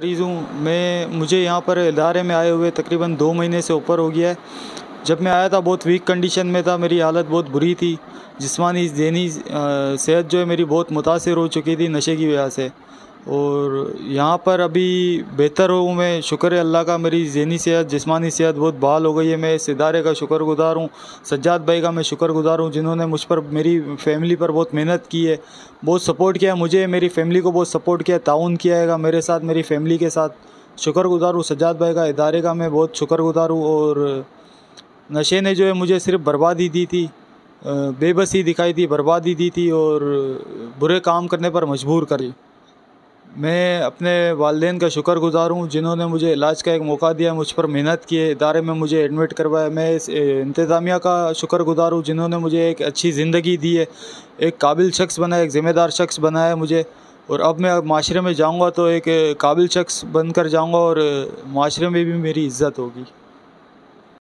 मरीज़ हूँ मैं। मुझे यहाँ पर इदारे में आए हुए तकरीबन 2 महीने से ऊपर हो गया है। जब मैं आया था बहुत वीक कंडीशन में था, मेरी हालत बहुत बुरी थी। जिस्मानी ज़हनी सेहत जो है मेरी बहुत मुतासिर हो चुकी थी नशे की वजह से। और यहाँ पर अभी बेहतर हूँ मैं, शुक्र है अल्लाह का। मेरी ज़हनी सेहत जिस्मानी सेहत बहुत बहाल हो गई है। मैं इस इदारे का शुक्रगुज़ार हूँ, सज्जाद भाई का मैं शुक्रगुज़ार हूँ जिन्होंने मुझ पर, मेरी फैमिली पर बहुत मेहनत की है, बहुत सपोर्ट किया मुझे, मेरी फैमिली को बहुत सपोर्ट किया, ताउन किया है मेरे साथ, मेरी फैमिली के साथ। शुक्रगुज़ार हूँ सज्जाद भाई का, इदारे का मैं बहुत शुक्रगुज़ार हूँ। और नशे ने जो है मुझे सिर्फ बर्बादी दी थी, बेबसी दिखाई थी, बर्बादी दी थी और बुरे काम करने पर मजबूर करी। मैं अपने वालिदैन का शुक्रगुज़ार हूँ जिन्होंने मुझे इलाज का एक मौका दिया, मुझ पर मेहनत की है, इदारे में मुझे एडमिट करवाया। मैं इस इंतज़ामिया का शुक्रगुज़ार हूँ जिन्होंने मुझे एक अच्छी ज़िंदगी दी है, एक काबिल शख्स बनाया, एक ज़िम्मेदार शख्स बनाया मुझे। और अब मैं माशरे में जाऊँगा तो एक काबिल शख्स बनकर जाऊँगा और माशरे में भी मेरी इज़्ज़त होगी।